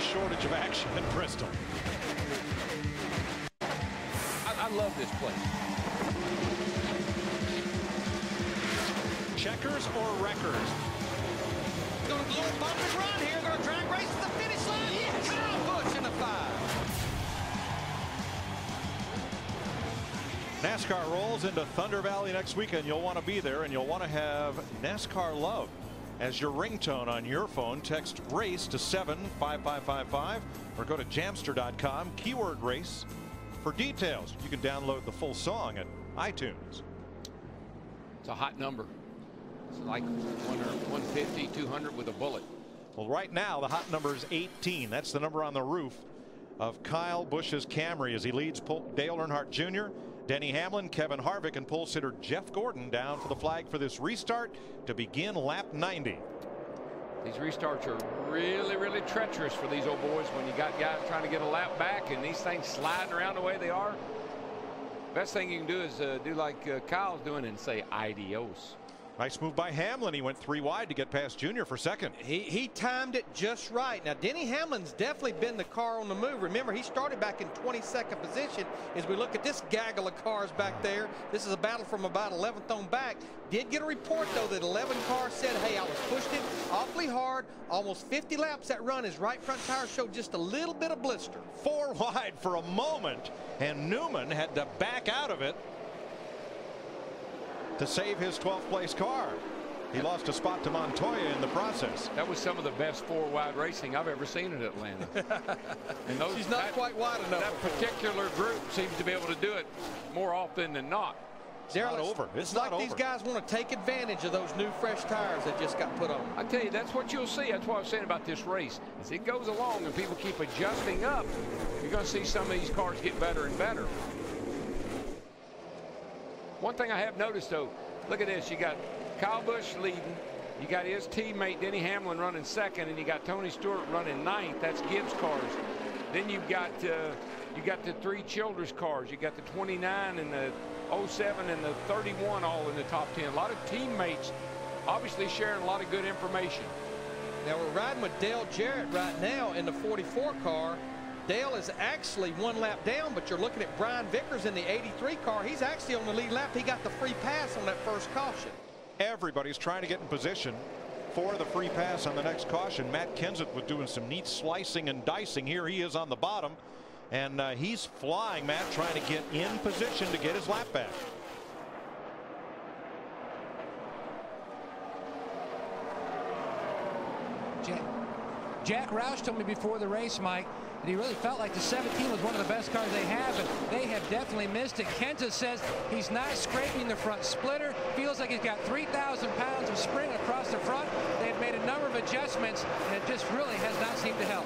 shortage of action in Bristol. I love this place. Checkers or wreckers? Going to blow a bumping run here. Going to drag race to the finish line. Yes. Kyle Busch in the 5. NASCAR rolls into Thunder Valley next weekend. You'll want to be there, and you'll want to have NASCAR Love as your ringtone on your phone. Text RACE to 75555 or go to jamster.com, keyword RACE for details. You can download the full song at iTunes. It's a hot number. It's like 150, 200 with a bullet. Well, right now the hot number is 18. That's the number on the roof of Kyle Busch's Camry as he leads Dale Earnhardt Jr., Denny Hamlin, Kevin Harvick, and pole sitter Jeff Gordon down for the flag for this restart to begin lap 90. These restarts are really, really treacherous for these old boys when you got guys trying to get a lap back and these things sliding around the way they are. Best thing you can do is do like Kyle's doing and say adios. Nice move by Hamlin. He went 3 wide to get past Junior for second. He timed it just right. Now, Denny Hamlin's definitely been the car on the move. Remember, he started back in 22nd position. As we look at this gaggle of cars back there, this is a battle from about 11th on back. Did get a report, though, that 11 cars said, hey, I was pushing it awfully hard. Almost 50 laps that run. His right front tire showed just a little bit of blister. 4 wide for a moment, and Newman had to back out of it to save his 12th place car. He lost a spot to Montoya in the process. That was some of the best 4 wide racing I've ever seen in Atlanta. And those, she's not quite wide enough. That particular group seems to be able to do it more often than not. It's not over. It's not like over. These guys want to take advantage of those new fresh tires that just got put on. I tell you, that's what you'll see. That's what I was saying about this race. As it goes along and people keep adjusting up, you're going to see some of these cars get better and better. One thing I have noticed, though, look at this. You got Kyle Busch leading. You got his teammate Denny Hamlin running second, and you got Tony Stewart running 9th. That's Gibbs cars. Then you've got you got the 3 Childress cars. You got the 29 and the 07 and the 31 all in the top 10. A lot of teammates obviously sharing a lot of good information. Now we're riding with Dale Jarrett right now in the 44 car. Dale is actually 1 lap down, but you're looking at Brian Vickers in the 83 car. He's actually on the lead lap. He got the free pass on that first caution. Everybody's trying to get in position for the free pass on the next caution. Matt Kenseth was doing some neat slicing and dicing. Here he is on the bottom, and he's flying, Matt, trying to get in position to get his lap back. Jack Roush told me before the race, Mike, that he really felt like the 17 was one of the best cars they have, and they have definitely missed it. Kenseth says he's not scraping the front splitter. Feels like he's got 3,000 pounds of spring across the front. They've made a number of adjustments, and it just really has not seemed to help.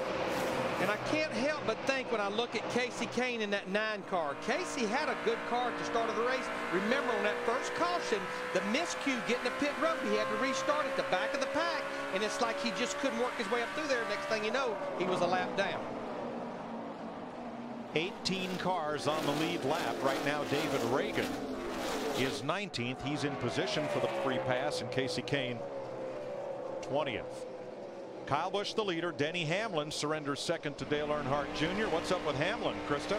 And I can't help but think when I look at Casey Kane in that 9 car. Casey had a good car at the start of the race. Remember, on that first caution, the miscue getting to pit road, he had to restart at the back of the pack, and it's like he just couldn't work his way up through there. Next thing you know, he was a lap down. 18 cars on the lead lap. Right now, David Reagan is 19th. He's in position for the free pass, and Casey Kane 20th. Kyle Busch the leader. Denny Hamlin surrenders second to Dale Earnhardt Jr. What's up with Hamlin, Krista?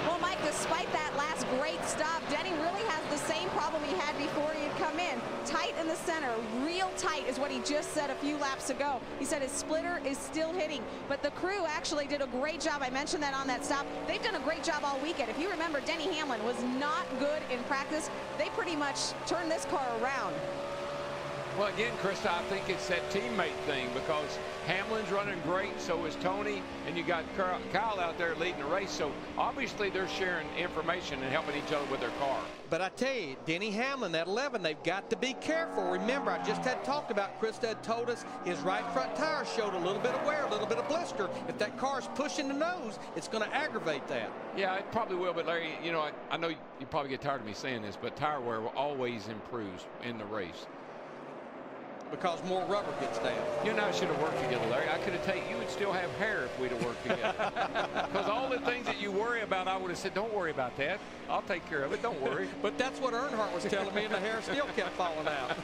Well, Mike, despite that last great stop, Denny really has the same problem he had before he had come in. Tight in the center, real tight is what he just said a few laps ago. He said his splitter is still hitting, but the crew actually did a great job. I mentioned that on that stop. They've done a great job all weekend. If you remember, Denny Hamlin was not good in practice. They pretty much turned this car around. Well, again, Krista, I think it's that teammate thing, because Hamlin's running great, so is Tony, and you got Kyle out there leading the race. So obviously they're sharing information and helping each other with their car. But I tell you, Denny Hamlin, that 11, they've got to be careful. Remember, I just had talked about, Krista had told us his right front tire showed a little bit of wear, a little bit of blister. If that car's pushing the nose, it's going to aggravate that. Yeah, it probably will. But Larry, you know, I know you probably get tired of me saying this, but tire wear always improves in the race. Because more rubber gets down. You and I should have worked together, Larry. I could have taken you would still have hair if we'd have worked together. Because all the things that you worry about, I would have said, don't worry about that. I'll take care of it. Don't worry. But that's what Earnhardt was telling me, and the hair still kept falling out.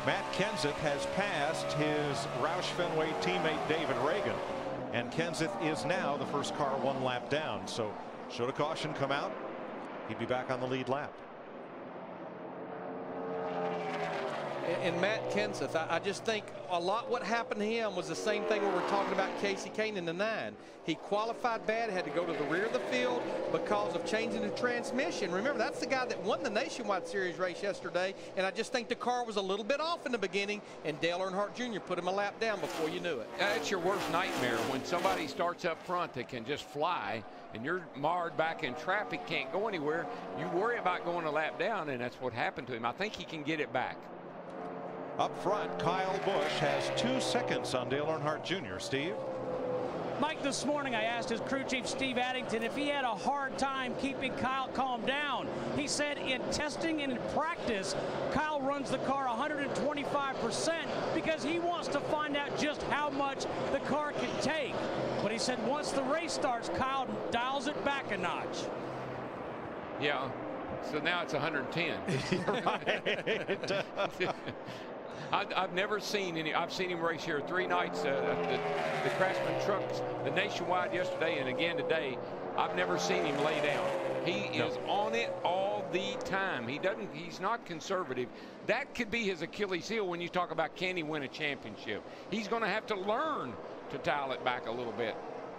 Matt Kenseth has passed his Roush Fenway teammate David Reagan, and Kenseth is now the first car 1 lap down. So should a caution come out, he'd be back on the lead lap. And Matt Kenseth, I just think a lot what happened to him was the same thing we were talking about Casey Kane in the 9. He qualified bad, had to go to the rear of the field because of changing the transmission. Remember, that's the guy that won the Nationwide Series race yesterday, and I just think the car was a little bit off in the beginning, and Dale Earnhardt Jr. put him a lap down before you knew it. That's your worst nightmare, when somebody starts up front that can just fly, and you're marred back in traffic, can't go anywhere. You worry about going a lap down, and that's what happened to him. I think he can get it back. Up front, Kyle Busch has 2 seconds on Dale Earnhardt Jr. Steve? Mike, this morning I asked his crew chief Steve Addington if he had a hard time keeping Kyle calmed down. He said in testing and in practice, Kyle runs the car 125% because he wants to find out just how much the car can take. But he said once the race starts, Kyle dials it back a notch. Yeah, so now it's 110. Right. I've never seen any. I've seen him race here 3 nights. The Craftsman trucks, the Nationwide yesterday and again today. I've never seen him lay down. He is on it all the time. He's not conservative. That could be his Achilles heel when you talk about can he win a championship. He's going to have to learn to dial it back a little bit.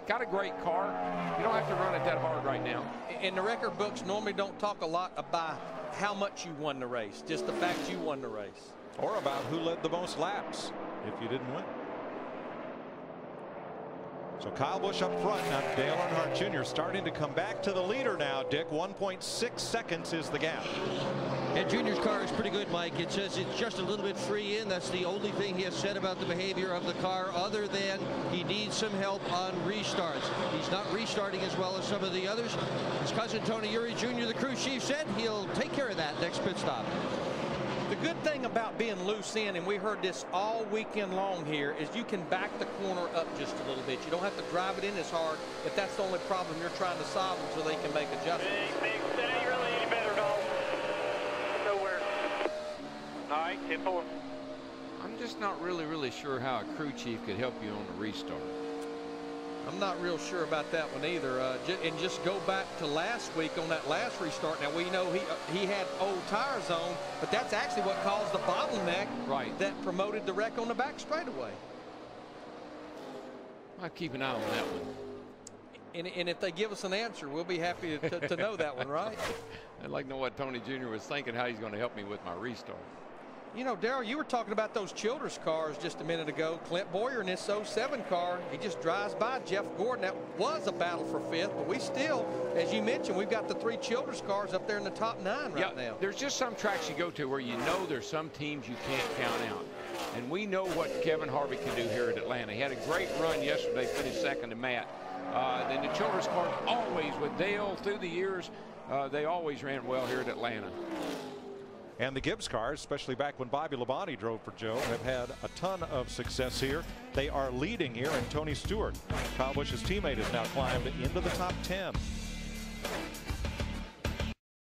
Got a great car. You don't have to run it that hard right now. And the record books normally don't talk a lot about how much you won the race, just the fact you won the race. Or about who led the most laps if you didn't win. So Kyle Busch up front. Now Dale Earnhardt Jr. starting to come back to the leader now, Dick. 1.6 seconds is the gap. And Junior's car is pretty good, Mike. It says it's just a little bit free in. That's the only thing he has said about the behavior of the car, other than he needs some help on restarts. He's not restarting as well as some of the others. His cousin Tony Eury Jr., the crew chief, said he'll take care of that next pit stop. The good thing about being loose in, and we heard this all weekend long here, is you can back the corner up just a little bit. You don't have to drive it in as hard if that's the only problem you're trying to solve until they can make adjustments. That ain't really any better, dog. Nowhere. All right, 10-4. I'm just not really sure how a crew chief could help you on the restart. I'm not real sure about that one either. And just go back to last week on that last restart. Now, we know he had old tires on, but that's actually what caused the bottleneck that promoted the wreck on the back straightaway. I'll keep an eye on that one. And if they give us an answer, we'll be happy to know that one, right? I'd like to know what Tony Jr. was thinking, how he's going to help me with my restart. You know, Darrell, you were talking about those Childress cars just a minute ago. Clint Boyer in this 07 car, he just drives by Jeff Gordon. That was a battle for 5th, but we still, as you mentioned, we've got the 3 Childress cars up there in the top 9 right now. There's just some tracks you go to where you know there's some teams you can't count out. And we know what Kevin Harvey can do here at Atlanta. He had a great run yesterday, finished second to Matt. Then the Childress cars always, with Dale through the years, they always ran well here at Atlanta. And the Gibbs cars, especially back when Bobby Labonte drove for Joe, have had a ton of success here. They are leading here, and Tony Stewart, Kyle Busch's teammate, has now climbed into the top 10.